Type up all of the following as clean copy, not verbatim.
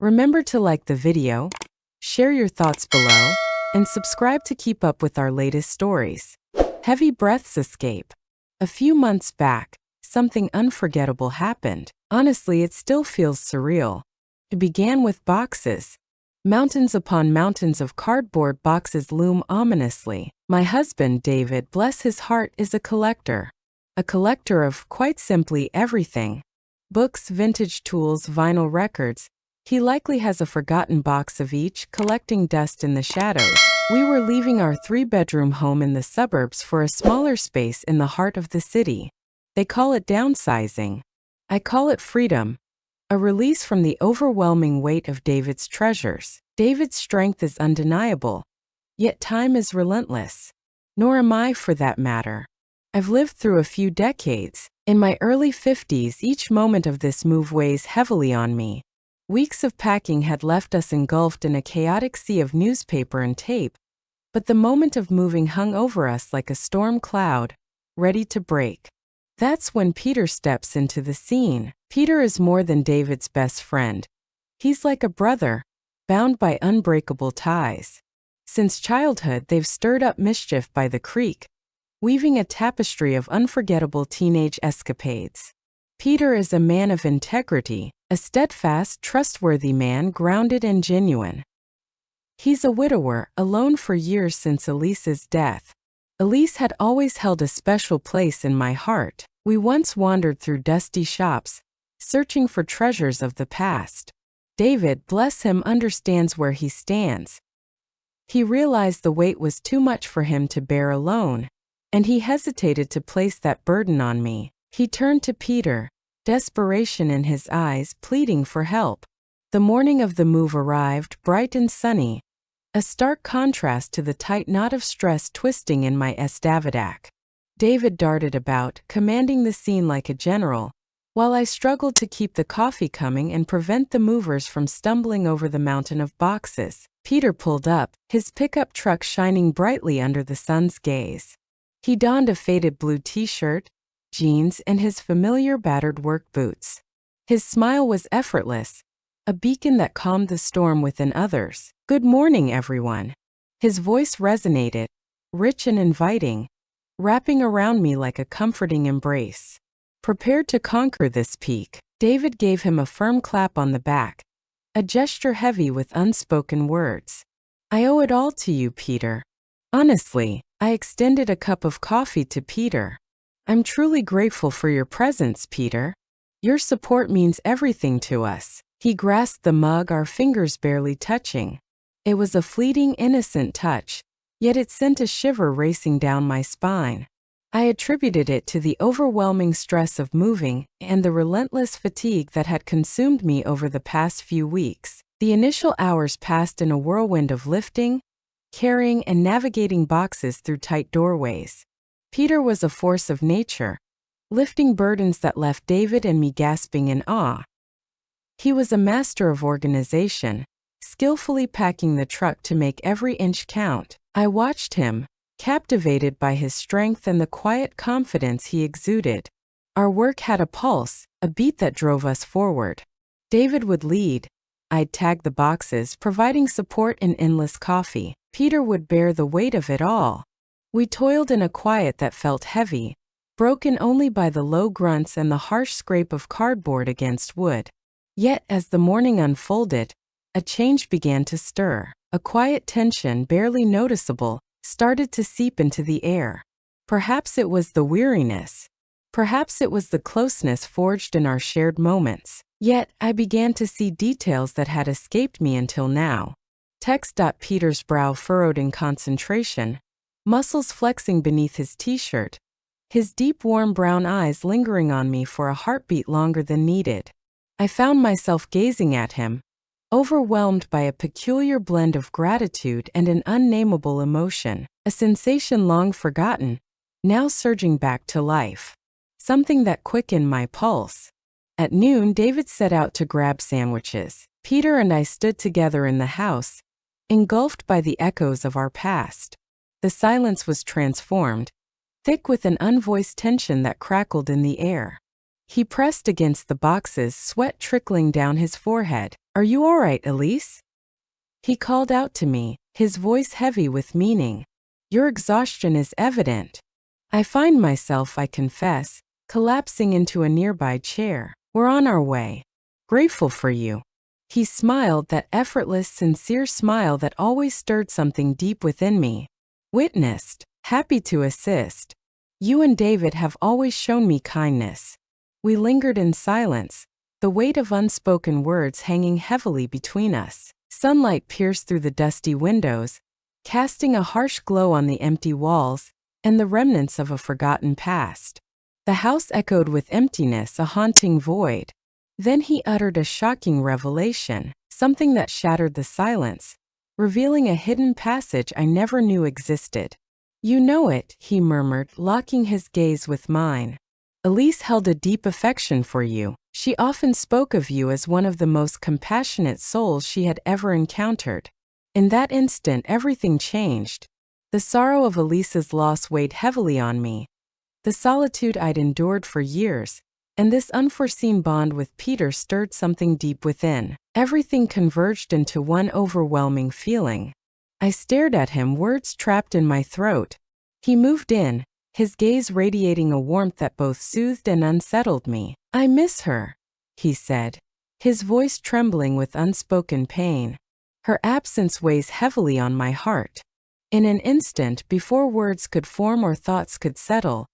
Remember to like the video, share your thoughts below, and subscribe to keep up with our latest stories. Heavy breaths escape. A few months back, something unforgettable happened. Honestly, it still feels surreal. It began with boxes. Mountains upon mountains of cardboard boxes loom ominously. My husband, David, bless his heart, is a collector. A collector of, quite simply, everything. Books, vintage tools, vinyl records. He likely has a forgotten box of each, collecting dust in the shadows. We were leaving our 3-bedroom home in the suburbs for a smaller space in the heart of the city. They call it downsizing. I call it freedom. A release from the overwhelming weight of David's treasures. David's strength is undeniable, yet time is relentless. Nor am I, for that matter. I've lived through a few decades. In my early 50s, each moment of this move weighs heavily on me. Weeks of packing had left us engulfed in a chaotic sea of newspaper and tape, but the moment of moving hung over us like a storm cloud, ready to break. That's when Peter steps into the scene. Peter is more than David's best friend. He's like a brother, bound by unbreakable ties. Since childhood, they've stirred up mischief by the creek, weaving a tapestry of unforgettable teenage escapades. Peter is a man of integrity, a steadfast, trustworthy man, grounded and genuine. He's a widower, alone for years since Elise's death. Elise had always held a special place in my heart. We once wandered through dusty shops, searching for treasures of the past. David, bless him, understands where he stands. He realized the weight was too much for him to bear alone, and he hesitated to place that burden on me. He turned to Peter, desperation in his eyes, pleading for help. The morning of the move arrived, bright and sunny, a stark contrast to the tight knot of stress twisting in my Davidac. David darted about, commanding the scene like a general, while I struggled to keep the coffee coming and prevent the movers from stumbling over the mountain of boxes. Peter pulled up, his pickup truck shining brightly under the sun's gaze. He donned a faded blue t-shirt, jeans, and his familiar battered work boots. His smile was effortless, a beacon that calmed the storm within others. "Good morning, everyone." His voice resonated, rich and inviting, wrapping around me like a comforting embrace. Prepared to conquer this peak, David gave him a firm clap on the back, a gesture heavy with unspoken words. "I owe it all to you, Peter." Honestly, I extended a cup of coffee to Peter. "I'm truly grateful for your presence, Peter. Your support means everything to us." He grasped the mug, our fingers barely touching. It was a fleeting, innocent touch, yet it sent a shiver racing down my spine. I attributed it to the overwhelming stress of moving and the relentless fatigue that had consumed me over the past few weeks. The initial hours passed in a whirlwind of lifting, carrying, and navigating boxes through tight doorways. Peter was a force of nature, lifting burdens that left David and me gasping in awe. He was a master of organization, skillfully packing the truck to make every inch count. I watched him, captivated by his strength and the quiet confidence he exuded. Our work had a pulse, a beat that drove us forward. David would lead. I'd tag the boxes, providing support and endless coffee. Peter would bear the weight of it all. We toiled in a quiet that felt heavy, broken only by the low grunts and the harsh scrape of cardboard against wood. Yet, as the morning unfolded, a change began to stir. A quiet tension, barely noticeable, started to seep into the air. Perhaps it was the weariness. Perhaps it was the closeness forged in our shared moments. Yet, I began to see details that had escaped me until now. Peter's brow furrowed in concentration, muscles flexing beneath his t-shirt, his deep, warm brown eyes lingering on me for a heartbeat longer than needed. I found myself gazing at him, overwhelmed by a peculiar blend of gratitude and an unnameable emotion, a sensation long forgotten, now surging back to life. Something that quickened my pulse. At noon, David set out to grab sandwiches. Peter and I stood together in the house, engulfed by the echoes of our past. The silence was transformed, thick with an unvoiced tension that crackled in the air. He pressed against the boxes, sweat trickling down his forehead. "Are you all right, Elise?" He called out to me, his voice heavy with meaning. "Your exhaustion is evident." I find myself, I confess, collapsing into a nearby chair. "We're on our way. Grateful for you." He smiled, that effortless, sincere smile that always stirred something deep within me. "Witnessed. Happy to assist. You and David have always shown me kindness." We lingered in silence, the weight of unspoken words hanging heavily between us. Sunlight pierced through the dusty windows, casting a harsh glow on the empty walls and the remnants of a forgotten past. The house echoed with emptiness, a haunting void. Then he uttered a shocking revelation, something that shattered the silence, revealing a hidden passage I never knew existed. "You know it," he murmured, locking his gaze with mine. "Elise held a deep affection for you. She often spoke of you as one of the most compassionate souls she had ever encountered." In that instant, everything changed. The sorrow of Elise's loss weighed heavily on me, the solitude I'd endured for years, and this unforeseen bond with Peter stirred something deep within. Everything converged into one overwhelming feeling. I stared at him, words trapped in my throat. He moved in, his gaze radiating a warmth that both soothed and unsettled me. "I miss her," he said, his voice trembling with unspoken pain. "Her absence weighs heavily on my heart." In an instant, before words could form or thoughts could settle,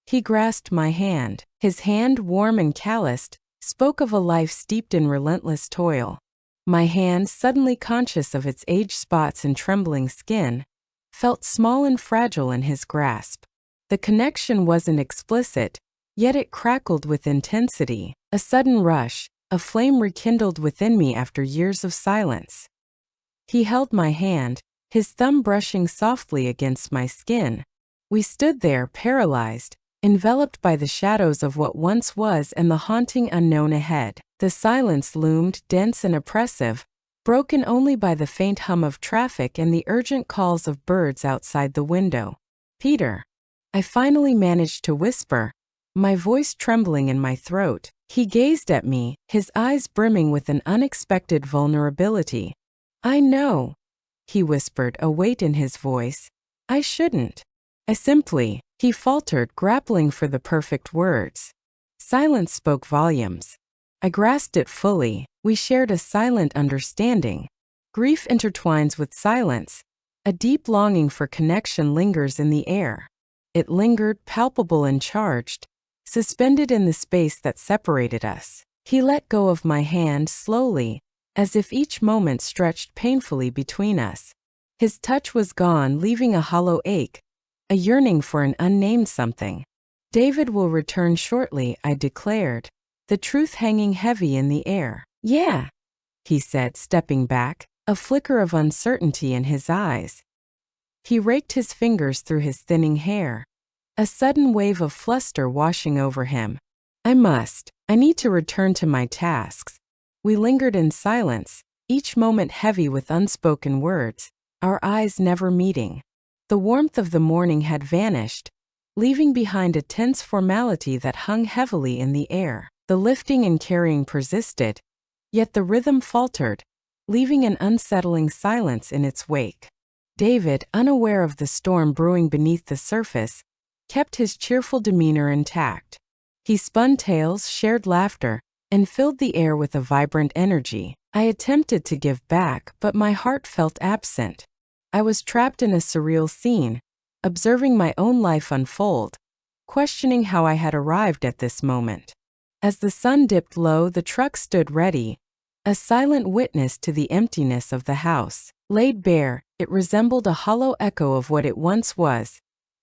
he grasped my hand. His hand, warm and calloused, spoke of a life steeped in relentless toil. My hand, suddenly conscious of its age spots and trembling skin, felt small and fragile in his grasp. The connection wasn't explicit, yet it crackled with intensity. A sudden rush, a flame rekindled within me after years of silence. He held my hand, his thumb brushing softly against my skin. We stood there, paralyzed, enveloped by the shadows of what once was and the haunting unknown ahead. The silence loomed, dense and oppressive, broken only by the faint hum of traffic and the urgent calls of birds outside the window. "Peter," I finally managed to whisper, my voice trembling in my throat. He gazed at me, his eyes brimming with an unexpected vulnerability. "I know," he whispered, a weight in his voice. "I shouldn't. I simply," he faltered, grappling for the perfect words. Silence spoke volumes. I grasped it fully. We shared a silent understanding. Grief intertwines with silence. A deep longing for connection lingers in the air. It lingered, palpable and charged, suspended in the space that separated us. He let go of my hand slowly, as if each moment stretched painfully between us. His touch was gone, leaving a hollow ache, a yearning for an unnamed something. "David will return shortly," I declared, the truth hanging heavy in the air. "Yeah," he said, stepping back, a flicker of uncertainty in his eyes. He raked his fingers through his thinning hair, a sudden wave of fluster washing over him. I need to return to my tasks." We lingered in silence, each moment heavy with unspoken words, our eyes never meeting. The warmth of the morning had vanished, leaving behind a tense formality that hung heavily in the air. The lifting and carrying persisted, yet the rhythm faltered, leaving an unsettling silence in its wake. David, unaware of the storm brewing beneath the surface, kept his cheerful demeanor intact. He spun tales, shared laughter, and filled the air with a vibrant energy. I attempted to give back, but my heart felt absent. I was trapped in a surreal scene, observing my own life unfold, questioning how I had arrived at this moment. As the sun dipped low, the truck stood ready, a silent witness to the emptiness of the house. Laid bare, it resembled a hollow echo of what it once was,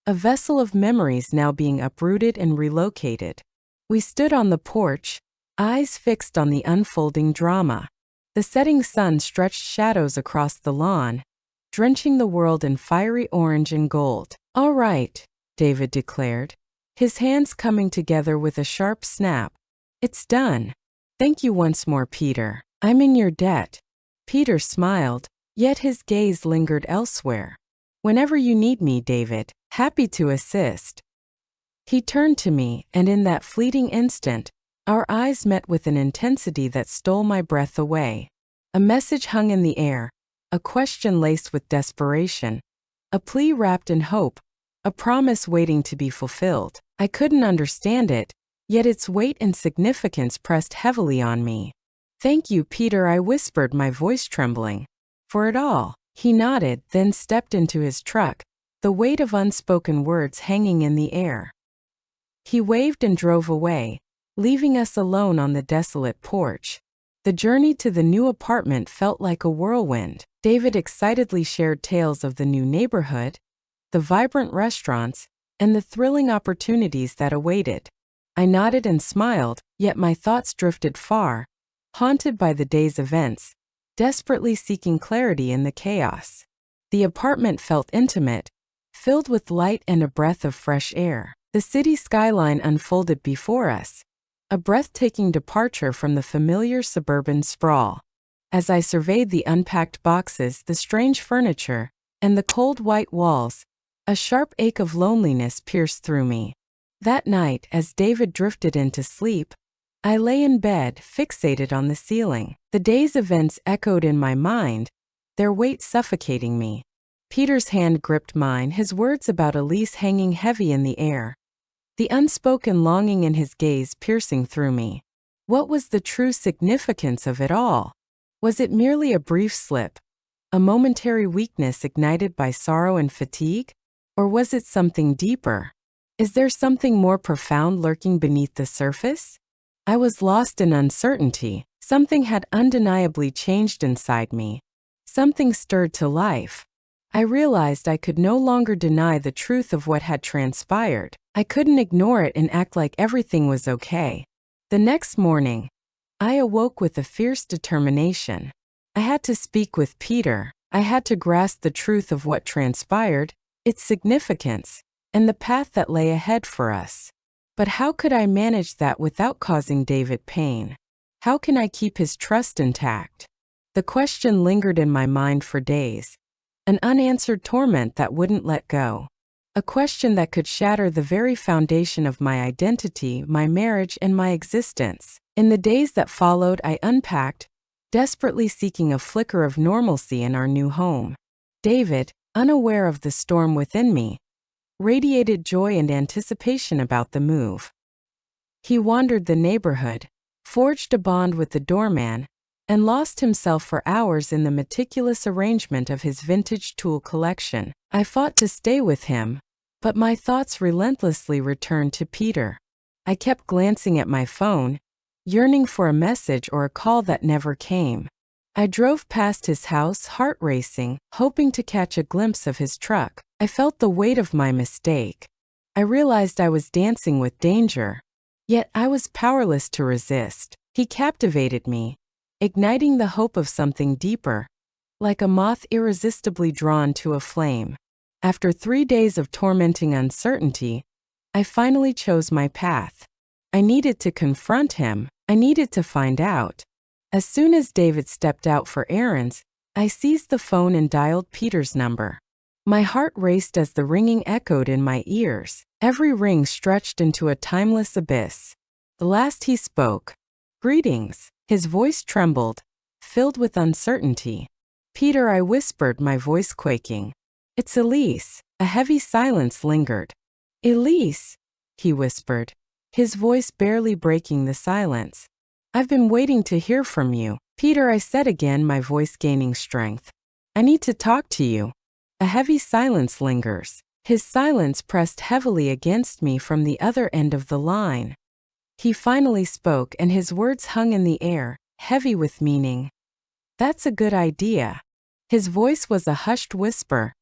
a vessel of memories now being uprooted and relocated. We stood on the porch, eyes fixed on the unfolding drama. The setting sun stretched shadows across the lawn, drenching the world in fiery orange and gold. "All right," David declared, his hands coming together with a sharp snap. "It's done. Thank you once more, Peter. I'm in your debt." Peter smiled, yet his gaze lingered elsewhere. "Whenever you need me, David, happy to assist." He turned to me, and in that fleeting instant, our eyes met with an intensity that stole my breath away. A message hung in the air, a question laced with desperation, a plea wrapped in hope, a promise waiting to be fulfilled. I couldn't understand it, yet its weight and significance pressed heavily on me. "Thank you, Peter," I whispered, my voice trembling. "For it all." He nodded, then stepped into his truck, the weight of unspoken words hanging in the air. He waved and drove away, leaving us alone on the desolate porch. The journey to the new apartment felt like a whirlwind. David excitedly shared tales of the new neighborhood, the vibrant restaurants, and the thrilling opportunities that awaited. I nodded and smiled, yet my thoughts drifted far, haunted by the day's events, desperately seeking clarity in the chaos. The apartment felt intimate, filled with light and a breath of fresh air. The city skyline unfolded before us, a breathtaking departure from the familiar suburban sprawl. As I surveyed the unpacked boxes, the strange furniture, and the cold white walls, a sharp ache of loneliness pierced through me. That night, as David drifted into sleep, I lay in bed, fixated on the ceiling. The day's events echoed in my mind, their weight suffocating me. Peter's hand gripped mine, his words about Elise hanging heavy in the air, the unspoken longing in his gaze piercing through me. What was the true significance of it all? Was it merely a brief slip, a momentary weakness ignited by sorrow and fatigue? Or was it something deeper? Is there something more profound lurking beneath the surface? I was lost in uncertainty. Something had undeniably changed inside me. Something stirred to life. I realized I could no longer deny the truth of what had transpired. I couldn't ignore it and act like everything was okay. The next morning, I awoke with a fierce determination. I had to speak with Peter. I had to grasp the truth of what transpired, its significance, and the path that lay ahead for us. But how could I manage that without causing David pain? How can I keep his trust intact? The question lingered in my mind for days, an unanswered torment that wouldn't let go. A question that could shatter the very foundation of my identity, my marriage, and my existence. In the days that followed, I unpacked, desperately seeking a flicker of normalcy in our new home. David, unaware of the storm within me, radiated joy and anticipation about the move. He wandered the neighborhood, forged a bond with the doorman, and lost himself for hours in the meticulous arrangement of his vintage tool collection. I fought to stay with him, but my thoughts relentlessly returned to Peter. I kept glancing at my phone, yearning for a message or a call that never came. I drove past his house, heart racing, hoping to catch a glimpse of his truck. I felt the weight of my mistake. I realized I was dancing with danger, yet I was powerless to resist. He captivated me, igniting the hope of something deeper, like a moth irresistibly drawn to a flame. After 3 days of tormenting uncertainty, I finally chose my path. I needed to confront him. I needed to find out. As soon as David stepped out for errands, I seized the phone and dialed Peter's number. My heart raced as the ringing echoed in my ears. Every ring stretched into a timeless abyss. The last he spoke, "Greetings." His voice trembled, filled with uncertainty. "Peter," I whispered, my voice quaking. "It's Elise." A heavy silence lingered. "Elise," he whispered, his voice barely breaking the silence. "I've been waiting to hear from you." "Peter," I said again, my voice gaining strength. "I need to talk to you." A heavy silence lingers. His silence pressed heavily against me from the other end of the line. He finally spoke, and his words hung in the air, heavy with meaning. "That's a good idea." His voice was a hushed whisper,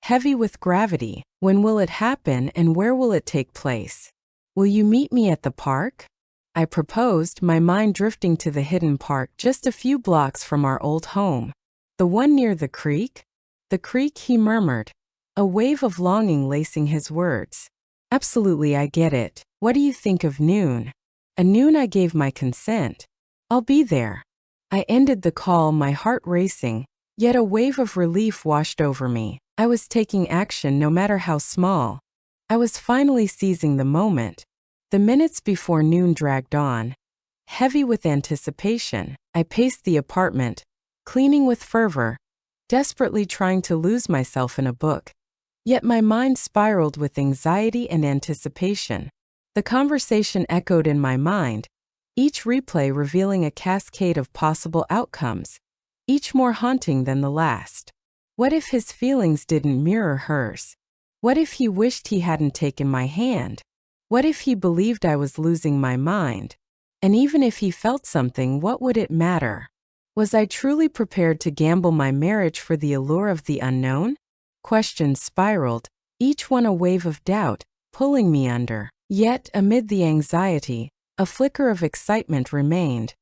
heavy with gravity. "When will it happen, and where will it take place? Will you meet me at the park?" I proposed, my mind drifting to the hidden park just a few blocks from our old home. "The one near the creek?" "The creek," he murmured, a wave of longing lacing his words. "Absolutely, I get it. What do you think of noon?" At noon, I gave my consent. "I'll be there." I ended the call, my heart racing, yet a wave of relief washed over me. I was taking action, no matter how small. I was finally seizing the moment. The minutes before noon dragged on, heavy with anticipation. I paced the apartment, cleaning with fervor, desperately trying to lose myself in a book. Yet my mind spiraled with anxiety and anticipation. The conversation echoed in my mind, each replay revealing a cascade of possible outcomes, each more haunting than the last. What if his feelings didn't mirror hers? What if he wished he hadn't taken my hand? What if he believed I was losing my mind? And even if he felt something, what would it matter? Was I truly prepared to gamble my marriage for the allure of the unknown? Questions spiraled, each one a wave of doubt, pulling me under. Yet, amid the anxiety, a flicker of excitement remained,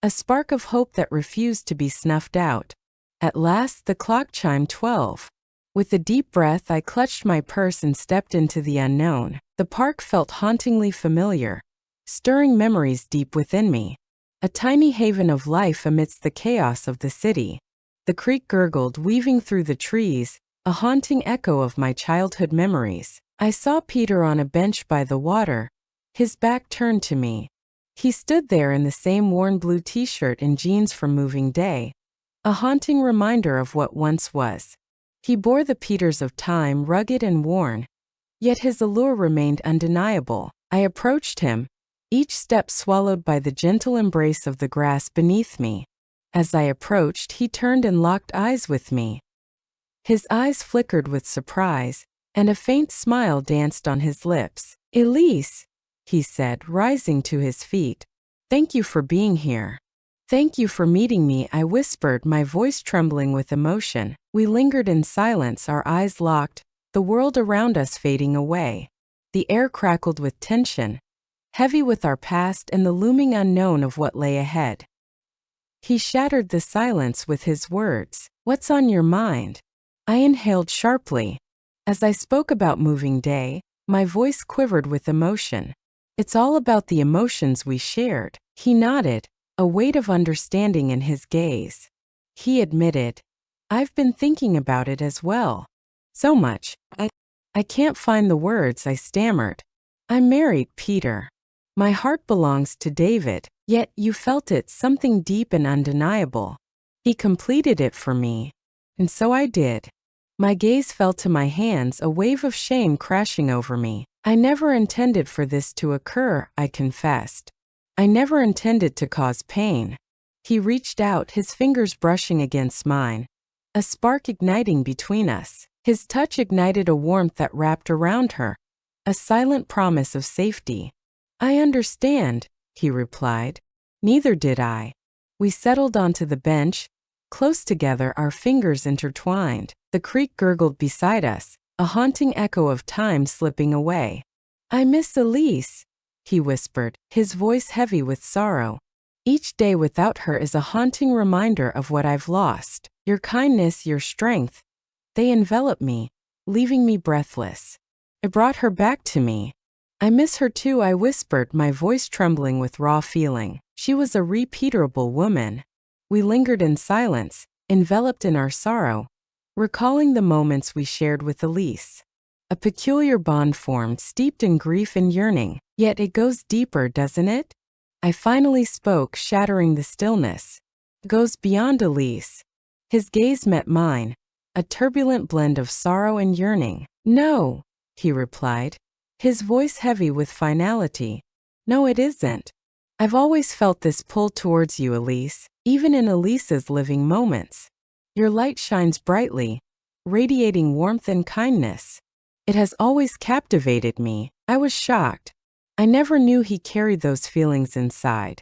a spark of hope that refused to be snuffed out. At last, the clock chimed 12. With a deep breath, I clutched my purse and stepped into the unknown. The park felt hauntingly familiar, stirring memories deep within me. A tiny haven of life amidst the chaos of the city. The creek gurgled, weaving through the trees, a haunting echo of my childhood memories. I saw Peter on a bench by the water, his back turned to me. He stood there in the same worn blue t-shirt and jeans from moving day, a haunting reminder of what once was. He bore the Peters of time, rugged and worn, yet his allure remained undeniable. I approached him, each step swallowed by the gentle embrace of the grass beneath me. As I approached, he turned and locked eyes with me. His eyes flickered with surprise, and a faint smile danced on his lips. "Elise," he said, rising to his feet. "Thank you for being here. Thank you for meeting me," I whispered, my voice trembling with emotion. We lingered in silence, our eyes locked, the world around us fading away. The air crackled with tension, heavy with our past and the looming unknown of what lay ahead. He shattered the silence with his words. "What's on your mind?" I inhaled sharply. As I spoke about moving day, my voice quivered with emotion. "It's all about the emotions we shared." He nodded, a weight of understanding in his gaze. He admitted, "I've been thinking about it as well. So much. I can't find the words," I stammered. "I'm married, Peter. My heart belongs to David, yet you felt it, something deep and undeniable." He completed it for me. And so I did. My gaze fell to my hands, a wave of shame crashing over me. "I never intended for this to occur," I confessed. "I never intended to cause pain." He reached out, his fingers brushing against mine, a spark igniting between us. His touch ignited a warmth that wrapped around her, a silent promise of safety. "I understand," he replied. Neither did I. We settled onto the bench, close together, our fingers intertwined. The creek gurgled beside us, a haunting echo of time slipping away. "I miss Elise," he whispered, his voice heavy with sorrow. "Each day without her is a haunting reminder of what I've lost. Your kindness, your strength, they envelop me, leaving me breathless." I brought her back to me. "I miss her too," I whispered, my voice trembling with raw feeling. She was a repeatable woman. We lingered in silence, enveloped in our sorrow, recalling the moments we shared with Elise. A peculiar bond formed, steeped in grief and yearning. Yet it goes deeper, doesn't it? I finally spoke, shattering the stillness. "It goes beyond Elise." His gaze met mine, a turbulent blend of sorrow and yearning. "No," he replied, his voice heavy with finality. "No, it isn't. I've always felt this pull towards you, Elise, even in Elise's living moments. Your light shines brightly, radiating warmth and kindness. It has always captivated me." I was shocked. I never knew he carried those feelings inside.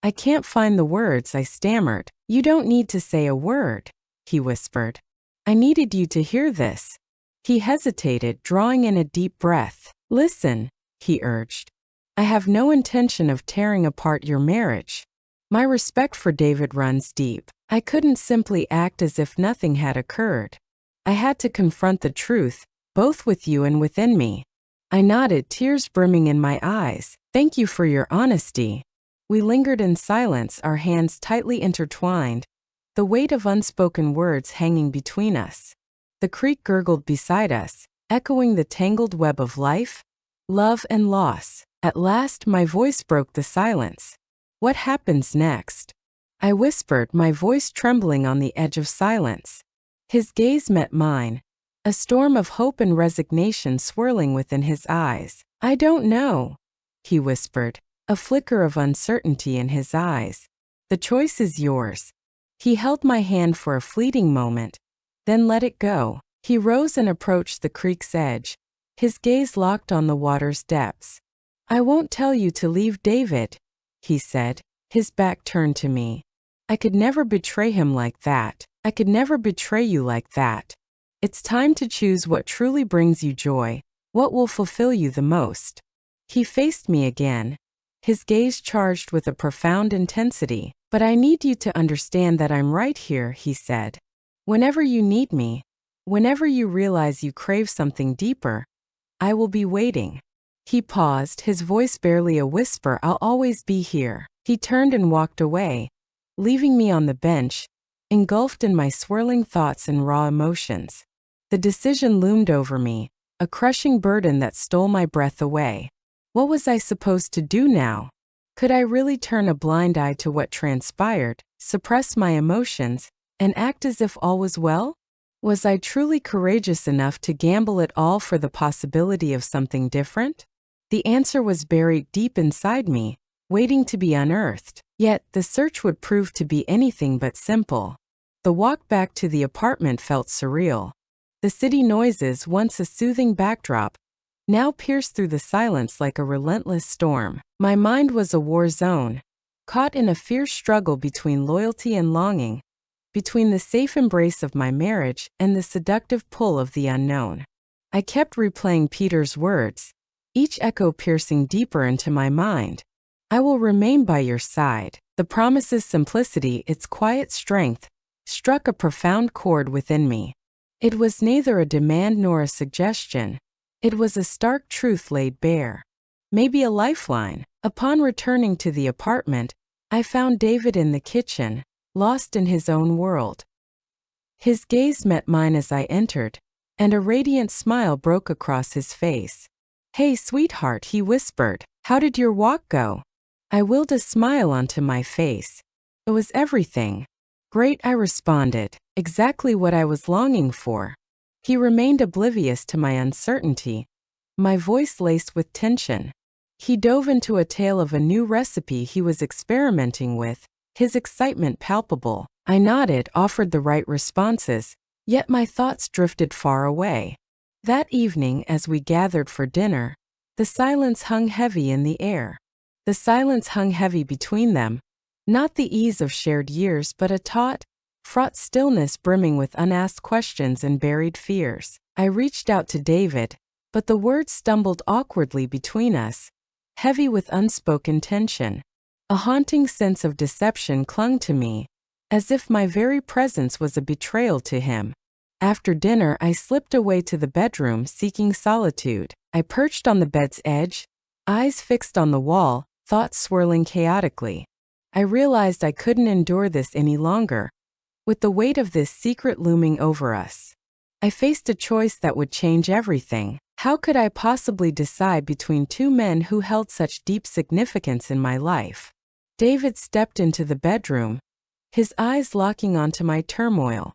I can't find the words," I stammered. "You don't need to say a word," he whispered. "I needed you to hear this." He hesitated, drawing in a deep breath. "Listen," he urged. "I have no intention of tearing apart your marriage. My respect for David runs deep. I couldn't simply act as if nothing had occurred. I had to confront the truth, both with you and within me." I nodded, tears brimming in my eyes. "Thank you for your honesty." We lingered in silence, our hands tightly intertwined, the weight of unspoken words hanging between us. The creek gurgled beside us, echoing the tangled web of life, love, and loss. At last, my voice broke the silence. "What happens next?" I whispered, my voice trembling on the edge of silence. His gaze met mine, a storm of hope and resignation swirling within his eyes. I don't know, he whispered, a flicker of uncertainty in his eyes. The choice is yours. He held my hand for a fleeting moment, then let it go. He rose and approached the creek's edge, his gaze locked on the water's depths. I won't tell you to leave David, he said, his back turned to me. I could never betray him like that. I could never betray you like that. It's time to choose what truly brings you joy, what will fulfill you the most. He faced me again, his gaze charged with a profound intensity. But I need you to understand that I'm right here, he said. Whenever you need me, whenever you realize you crave something deeper, I will be waiting. He paused, his voice barely a whisper. I'll always be here. He turned and walked away, leaving me on the bench, engulfed in my swirling thoughts and raw emotions. The decision loomed over me, a crushing burden that stole my breath away. What was I supposed to do now? Could I really turn a blind eye to what transpired, suppress my emotions, and act as if all was well? Was I truly courageous enough to gamble it all for the possibility of something different? The answer was buried deep inside me, waiting to be unearthed. Yet, the search would prove to be anything but simple. The walk back to the apartment felt surreal. The city noises, once a soothing backdrop, now pierced through the silence like a relentless storm. My mind was a war zone, caught in a fierce struggle between loyalty and longing, between the safe embrace of my marriage and the seductive pull of the unknown. I kept replaying Peter's words, each echo piercing deeper into my mind. I will remain by your side. The promise's simplicity, its quiet strength, struck a profound chord within me. It was neither a demand nor a suggestion. It was a stark truth laid bare. Maybe a lifeline. Upon returning to the apartment, I found David in the kitchen, lost in his own world. His gaze met mine as I entered, and a radiant smile broke across his face. Hey, sweetheart, he whispered. How did your walk go? I willed a smile onto my face. It was everything. Great, I responded. Exactly what I was longing for. He remained oblivious to my uncertainty, my voice laced with tension. He dove into a tale of a new recipe he was experimenting with, his excitement palpable. I nodded, offered the right responses, yet my thoughts drifted far away. That evening, as we gathered for dinner, the silence hung heavy in the air. The silence hung heavy between them, not the ease of shared years but a taut, fraught stillness brimming with unasked questions and buried fears. I reached out to David, but the words stumbled awkwardly between us, heavy with unspoken tension. A haunting sense of deception clung to me, as if my very presence was a betrayal to him. After dinner, I slipped away to the bedroom seeking solitude. I perched on the bed's edge, eyes fixed on the wall, thoughts swirling chaotically. I realized I couldn't endure this any longer. With the weight of this secret looming over us, I faced a choice that would change everything. How could I possibly decide between two men who held such deep significance in my life? David stepped into the bedroom, his eyes locking onto my turmoil.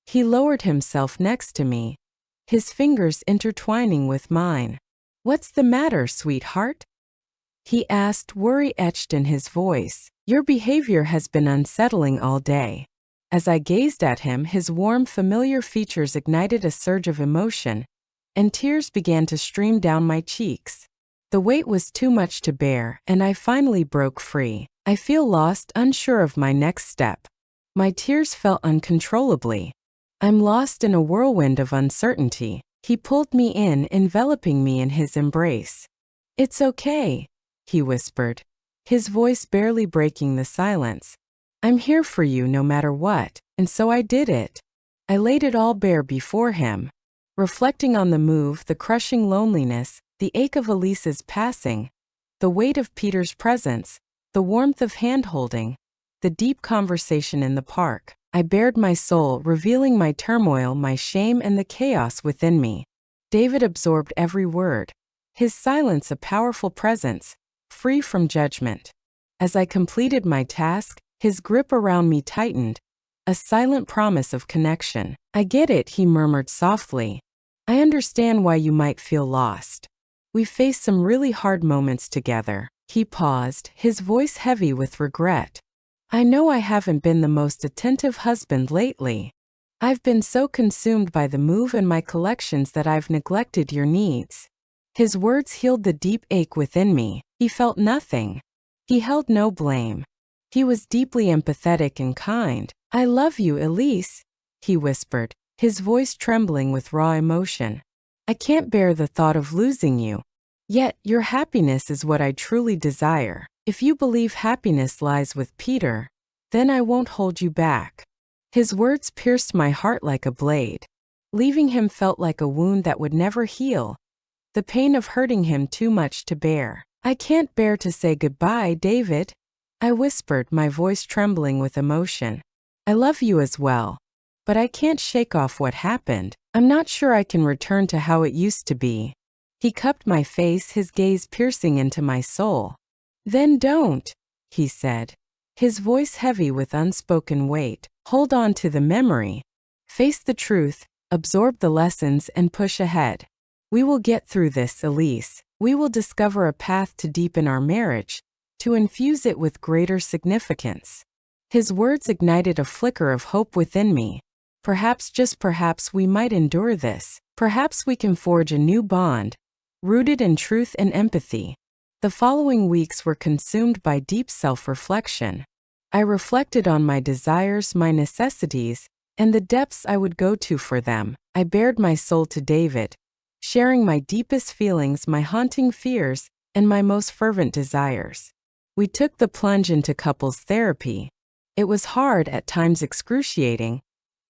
He lowered himself next to me, his fingers intertwining with mine. What's the matter, sweetheart? He asked, worry etched in his voice. Your behavior has been unsettling all day. As I gazed at him, his warm, familiar features ignited a surge of emotion, and tears began to stream down my cheeks. The weight was too much to bear, and I finally broke free. I feel lost, unsure of my next step. My tears fell uncontrollably. I'm lost in a whirlwind of uncertainty. He pulled me in, enveloping me in his embrace. It's okay, he whispered, his voice barely breaking the silence. I'm here for you no matter what, and so I did it. I laid it all bare before him, reflecting on the move, the crushing loneliness, the ache of Elisa's passing, the weight of Peter's presence, the warmth of hand-holding, the deep conversation in the park. I bared my soul, revealing my turmoil, my shame, and the chaos within me. David absorbed every word, his silence a powerful presence, free from judgment. As I completed my task, His grip around me tightened, a silent promise of connection. "I get it," he murmured softly. "I understand why you might feel lost. We faced some really hard moments together." He paused, his voice heavy with regret. "I know I haven't been the most attentive husband lately. I've been so consumed by the move and my collections that I've neglected your needs." His words healed the deep ache within me. He felt nothing. He held no blame. He was deeply empathetic and kind. "I love you, Elise," he whispered, his voice trembling with raw emotion. "I can't bear the thought of losing you. Yet, your happiness is what I truly desire. If you believe happiness lies with Peter, then I won't hold you back." His words pierced my heart like a blade. Leaving him felt like a wound that would never heal, the pain of hurting him too much to bear. "I can't bear to say goodbye, David," I whispered, my voice trembling with emotion. "I love you as well, but I can't shake off what happened. I'm not sure I can return to how it used to be." He cupped my face, his gaze piercing into my soul. "Then don't," he said, his voice heavy with unspoken weight. "Hold on to the memory. Face the truth, absorb the lessons, and push ahead. We will get through this, Elise. We will discover a path to deepen our marriage, to infuse it with greater significance." His words ignited a flicker of hope within me. Perhaps, just perhaps, we might endure this. Perhaps we can forge a new bond, rooted in truth and empathy. The following weeks were consumed by deep self-reflection. I reflected on my desires, my necessities, and the depths I would go to for them. I bared my soul to David, sharing my deepest feelings, my haunting fears, and my most fervent desires. We took the plunge into couples therapy. It was hard, at times excruciating,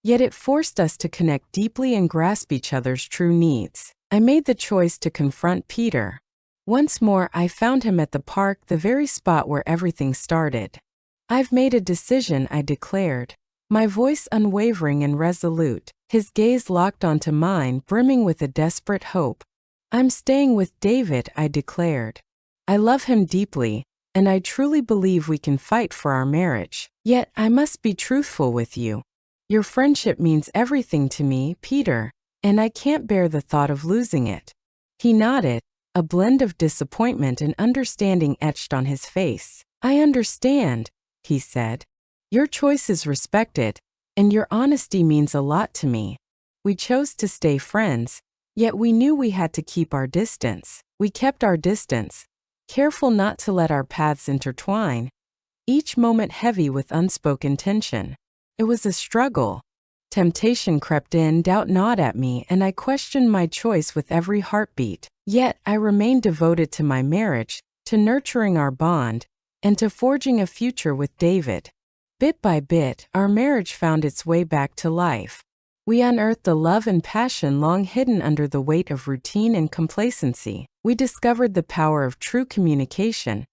yet it forced us to connect deeply and grasp each other's true needs. I made the choice to confront Peter. Once more, I found him at the park, the very spot where everything started. "I've made a decision," I declared, my voice unwavering and resolute. His gaze locked onto mine, brimming with a desperate hope. "I'm staying with David," I declared. "I love him deeply, and I truly believe we can fight for our marriage. Yet, I must be truthful with you. Your friendship means everything to me, Peter, and I can't bear the thought of losing it." He nodded, a blend of disappointment and understanding etched on his face. "I understand," he said. "Your choice is respected, and your honesty means a lot to me. We chose to stay friends, yet we knew we had to keep our distance. We kept our distance, careful not to let our paths intertwine, each moment heavy with unspoken tension. It was a struggle. Temptation crept in, doubt gnawed at me, and I questioned my choice with every heartbeat. Yet I remained devoted to my marriage, to nurturing our bond, and to forging a future with David. Bit by bit, our marriage found its way back to life. We unearthed the love and passion long hidden under the weight of routine and complacency. We discovered the power of true communication,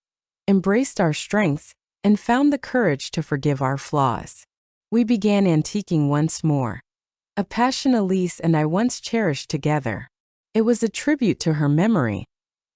embraced our strengths, and found the courage to forgive our flaws. We began antiquing once more, a passion Elise and I once cherished together. It was a tribute to her memory,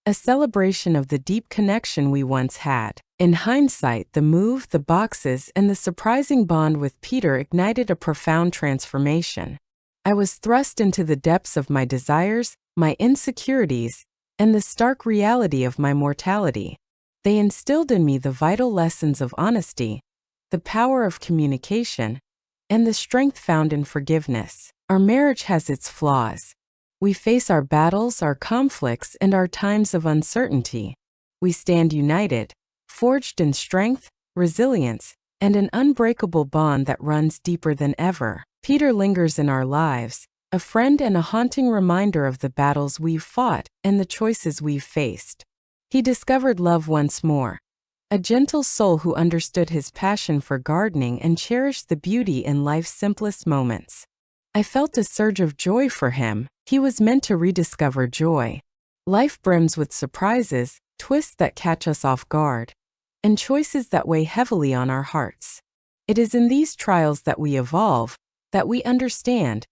a celebration of the deep connection we once had. In hindsight, the move, the boxes, and the surprising bond with Peter ignited a profound transformation. I was thrust into the depths of my desires, my insecurities, and the stark reality of my mortality. They instilled in me the vital lessons of honesty, the power of communication, and the strength found in forgiveness. Our marriage has its flaws. We face our battles, our conflicts, and our times of uncertainty. We stand united, forged in strength, resilience, and an unbreakable bond that runs deeper than ever. Peter lingers in our lives, a friend and a haunting reminder of the battles we've fought and the choices we've faced. He discovered love once more, a gentle soul who understood his passion for gardening and cherished the beauty in life's simplest moments. I felt a surge of joy for him. He was meant to rediscover joy. Life brims with surprises, twists that catch us off guard, and choices that weigh heavily on our hearts. It is in these trials that we evolve, that we understand,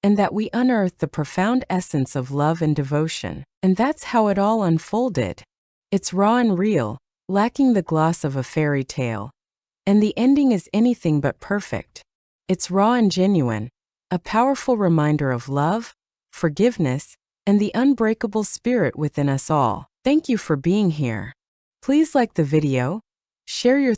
and that we unearth the profound essence of love and devotion. And that's how it all unfolded. It's raw and real, lacking the gloss of a fairy tale, and the ending is anything but perfect. It's raw and genuine, a powerful reminder of love, forgiveness, and the unbreakable spirit within us all. Thank you for being here. Please like the video, share your